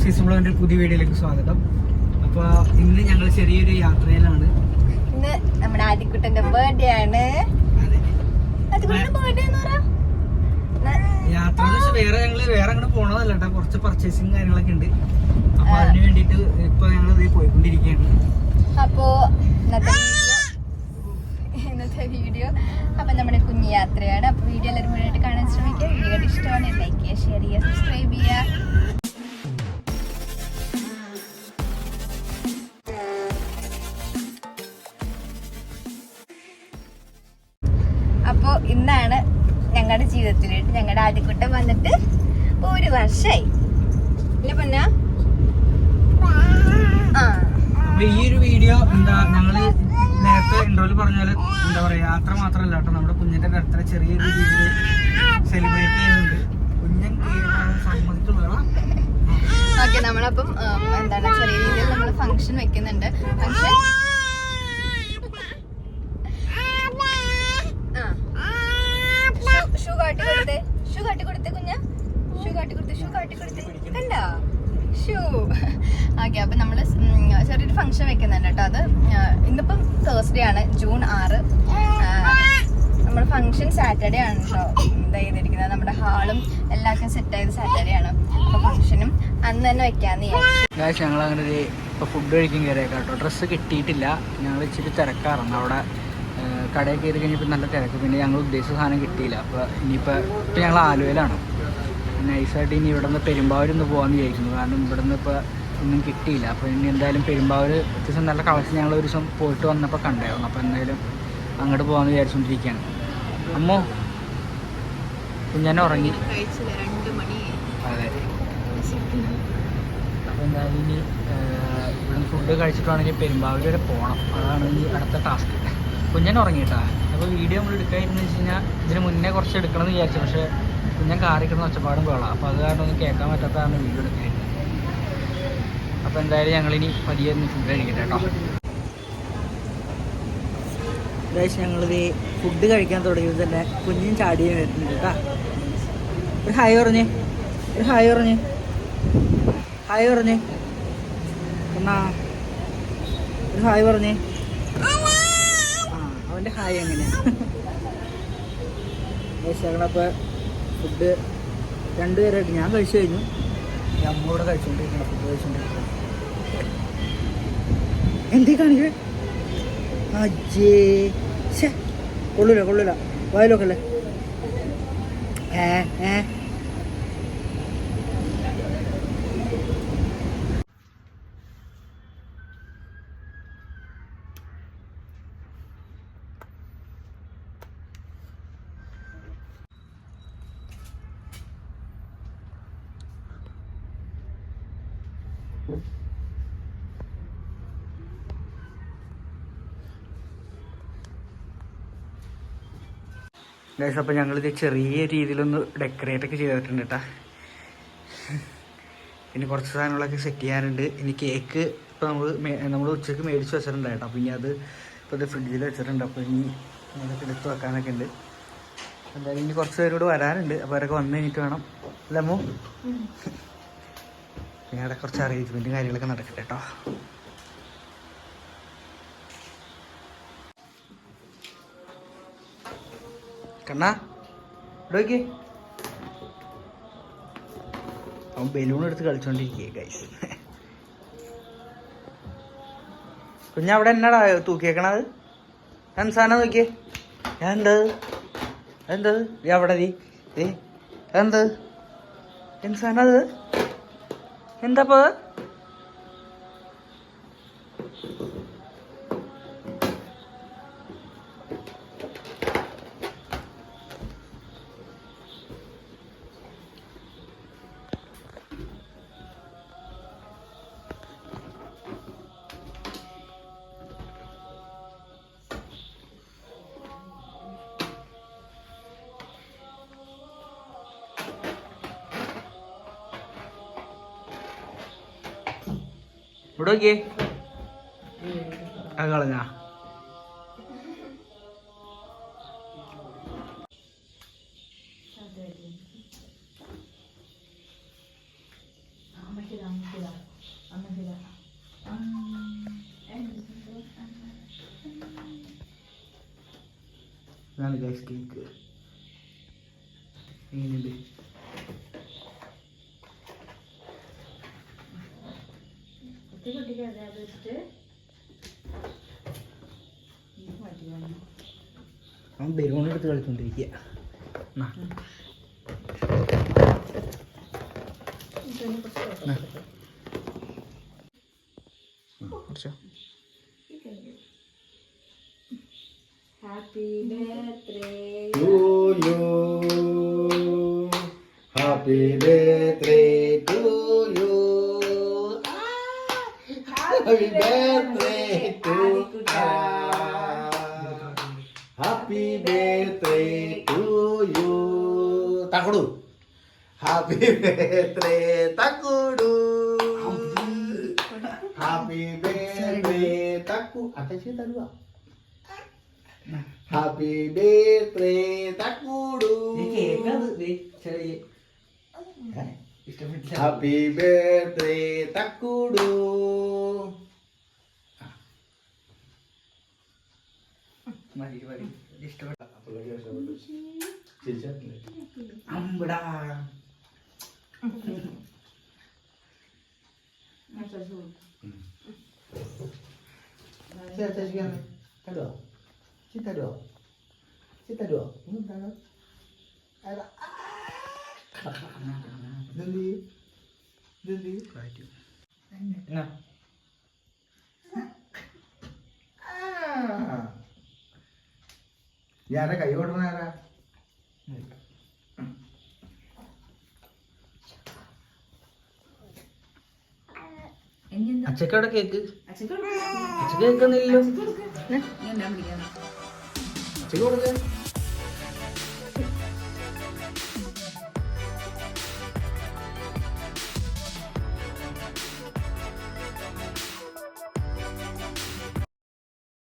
സിസുബ്ലോന്റെ പുതിയ വീഡിയോയിലേക്ക് സ്വാഗതം. അപ്പൊ ഇന്ന് ഞങ്ങൾ ചെറിയൊരു യാത്രയിലാണ്. ഇന്ന് നമ്മുടെ ആദിക്കുട്ടന്റെ ബർത്ത്ഡേ ആണ്. യാത്ര വേറെ അങ്ങോട്ട് പോണതല്ല കേട്ടോ, കുറച്ച് പർച്ചേസിങ് കാര്യങ്ങളൊക്കെ ഉണ്ട്. അപ്പൊ അതിന് വേണ്ടിട്ട് ഇപ്പൊ ഞങ്ങൾ പോയിക്കൊണ്ടിരിക്കുകയാണ്. അപ്പോ ഇന്നത്തെ വീഡിയോ അപ്പൊ നമ്മുടെ കുഞ്ഞു യാത്രയാണ്. അപ്പൊ വീഡിയോ എല്ലാവരും മുഴുവനായിട്ട് കാണാൻ ശ്രമിക്കുക. വീഡിയോ ഇഷ്ടമാണ് ലൈക്ക് ചെയ്യുക, ഷെയർ ചെയ്യുക, സബ്സ്ക്രൈബ് ചെയ്യുക. അപ്പോൾ ഇന്നാണ് ഞങ്ങളുടെ ജീവിതത്തിലായിട്ട് ഞങ്ങളുടെ ആദ്യക്കുട്ടൻ വന്നിട്ട് 1 വർഷമായി ഇല്ല പൊന്ന. അപ്പൊ ഈ ഒരു വീഡിയോ എന്താ ഞങ്ങള് നേരത്തെ ഇൻട്രോയിൽ പറഞ്ഞാല് എന്താ പറയാ, യാത്ര മാത്രമല്ല കേട്ടോ, നമ്മുടെ കുഞ്ഞിന്റെ ബർത്ത്ഡേ ചെറിയൊരു രീതിയിൽ സെലിബ്രേറ്റ് ചെയ്യുന്നുണ്ട്. കുഞ്ഞൻ സമ്മതിച്ചുള്ള ഓക്കെ. നമ്മളപ്പം എന്താണ് ചെറിയ രീതിയിൽ നമ്മൾ ഫംഗ്ഷൻ വെക്കുന്നുണ്ട്. ഫംഗ്ഷൻ ഷൂ കാട്ടിക്കൊടുത്തേ കുഞ്ഞ, ഷൂ കാട്ടിക്കൊടുത്തേ കണ്ടോ ഷൂ. ഓക്കെ. അപ്പൊ നമ്മള് ചെറിയൊരു ഫംഗ്ഷൻ വെക്കുന്നുണ്ട് കേട്ടോ. അത് ഇന്നിപ്പം തേഴ്സ്ഡേ ആണ്, ജൂൺ 6. നമ്മുടെ ഫംഗ്ഷൻ സാറ്റർഡേ ആണ് കേട്ടോ ചെയ്തിരിക്കുന്നത്. നമ്മുടെ ഹാളും എല്ലാവർക്കും സെറ്റ് ആയത് സാറ്റർഡേ ആണ്. അപ്പൊ ഫംഗ്ഷനും അന്ന് തന്നെ വെക്കാന്ന് വിചാരിച്ചു. ഞങ്ങൾ അങ്ങനെ ഇപ്പൊ ഫുഡ് കഴിക്കാൻ കയറിയേക്കാം കേട്ടോ. ഡ്രസ്സ് കിട്ടിയിട്ടില്ല, ഞങ്ങൾ ഇച്ചിരി തിരക്കാറുണ്ട് അവിടെ. കടയിൽ കയറി കഴിഞ്ഞപ്പോൾ നല്ല തിരക്ക്, പിന്നെ ഞങ്ങൾ ഉദ്ദേശിച്ച സാധനം കിട്ടിയില്ല. അപ്പോൾ ഇനിയിപ്പോൾ ഞങ്ങൾ ആലുവയിലാണ്. നൈസായിട്ട് ഇനി ഇവിടെ നിന്ന് പെരുമ്പാവൂരൊന്ന് പോകാമെന്ന് വിചാരിക്കുന്നു. കാരണം ഇവിടെ നിന്ന് ഇപ്പോൾ ഒന്നും കിട്ടിയില്ല. അപ്പോൾ ഇനി എന്തായാലും പെരുമ്പാവൂർ ദിവസം നല്ല കളക്ഷൻ ഞങ്ങൾ ഒരു ദിവസം പോയിട്ട് വന്നപ്പോൾ കണ്ടായിരുന്നു. അപ്പോൾ എന്തായാലും അങ്ങോട്ട് പോകാമെന്ന് വിചാരിച്ചുകൊണ്ടിരിക്കുകയാണ്. അമ്മോ കുഞ്ഞാനെ ഉറങ്ങി. അതെ. അപ്പോൾ എന്തായാലും ഇനി ഇവിടെ ഫുഡ് കഴിച്ചിട്ടാണെങ്കിൽ പെരുമ്പാവൂർ വരെ പോകണം. അതാണ് ഇനി അടുത്ത ടാസ്ക്. കുഞ്ഞൻ ഉറങ്ങിയിട്ടാ. അപ്പോൾ വീഡിയോ നമ്മൾ എടുക്കാതിരുന്നു വെച്ച് കഴിഞ്ഞാൽ ഇതിന് മുന്നേ കുറച്ച് എടുക്കണമെന്ന് വിചാരിച്ചു. പക്ഷേ കുഞ്ഞൻ കാറിക്കുന്ന ഒച്ചപ്പാടും കൊള്ളാം. അപ്പോൾ അത് കാരണം ഒന്നും കേൾക്കാൻ പറ്റാത്തതാണ് വീഡിയോ എടുക്കാതിരുന്നത്. അപ്പോൾ എന്തായാലും ഞങ്ങളിനി പതിയെ ഒന്ന് ഫുഡ് കഴിക്കട്ടെ കേട്ടോ. ഞങ്ങളിത് ഫുഡ് കഴിക്കാൻ തുടങ്ങിയത് തന്നെ കുഞ്ഞും ചാടിയും വരുന്നുണ്ട് കേട്ടോ. ഒരു ഹായ് പറഞ്ഞേ, എന്നാ ഒരു ഹായ് പറഞ്ഞേ. അവൻ്റെ ഹായ് എങ്ങനെയാണ്? ഞങ്ങളപ്പോൾ ഫുഡ് 2 പേരായിട്ട് ഞാൻ കഴിച്ചു കഴിഞ്ഞു. അമ്മ കൂടെ കഴിച്ചുകൊണ്ടിരിക്കണം, ഫുഡ് കഴിച്ചുകൊണ്ടിരിക്കണം. എന്തേ കാണിക്കേ? അജേ കൊള്ളൂല വയലൊക്കെ ഗൈസ്. അപ്പോൾ ഞങ്ങളിത് ചെറിയ രീതിയിലൊന്ന് ഡെക്കറേറ്റൊക്കെ ചെയ്തിട്ടുണ്ട് കേട്ടോ. പിന്നെ കുറച്ച് സാധനങ്ങളൊക്കെ സെറ്റ് ചെയ്യാനുണ്ട്. ഇനി കേക്ക് ഇപ്പോൾ നമ്മൾ ഉച്ചയ്ക്ക് മേടിച്ച് വെച്ചിട്ടുണ്ട് കേട്ടോ. അപ്പോൾ ഇനി അത് ഇപ്പോൾ ഇത് ഫ്രിഡ്ജിൽ വെച്ചിട്ടുണ്ട്. അപ്പോൾ ഇനി അതൊക്കെ എടുത്ത് വെക്കാനൊക്കെ ഉണ്ട്. എന്തായാലും ഇനി കുറച്ച് പേരോട് വരാനുണ്ട്. അപ്പോൾ അവരൊക്കെ വന്നു കഴിഞ്ഞിട്ട് വേണം അല്ലമ്മോ ഞങ്ങളുടെ കുറച്ച് അറേഞ്ച്മെൻറ്റും കാര്യങ്ങളൊക്കെ നടക്കട്ടെ കേട്ടോ. കണ്ണാ ഇടോക്ക് അവൻ ബലൂൺ എടുത്ത് കളിച്ചോണ്ടിരിക്കുക ഗൈസ്. കുഞ്ഞവിടെ എന്നാടാ തൂക്കിയേക്കണത്? സാധനം നോക്കിയേ. എന്തത് അവിടെ എന്ത് സാധനം അത്? എന്താപ്പോ ഇവിടെ നോക്കിയേ? അത് കളഞ്ഞാ? ഇതാണ് ഗൈസ് കേക്ക്. എങ്ങനെയുണ്ട്? അവൻ ബലൂൺ എടുത്ത് കളിച്ചോണ്ടിരിക്കുക. Happy birthday to you. Happy birthday to you. Happy birthday to Happy birthday to you. Takudu. Happy birthday Takudu. Happy birthday Taku. Atasnya tadi Pak. Happy birthday Takudu. Happy birthday Takudu. Apalagi yang saya cicak nih. അമ്പടാ. Saya sekian. Kado. Cita dong. Cita dong. Ini tangan. Ada. Deli. Deli. Nah. Ya ada kayu orang ada. അച്ഛക്കവിടെ cake. അച്ഛക്ക് കേൾക്കുന്നില്ലല്ലോ. Cik orang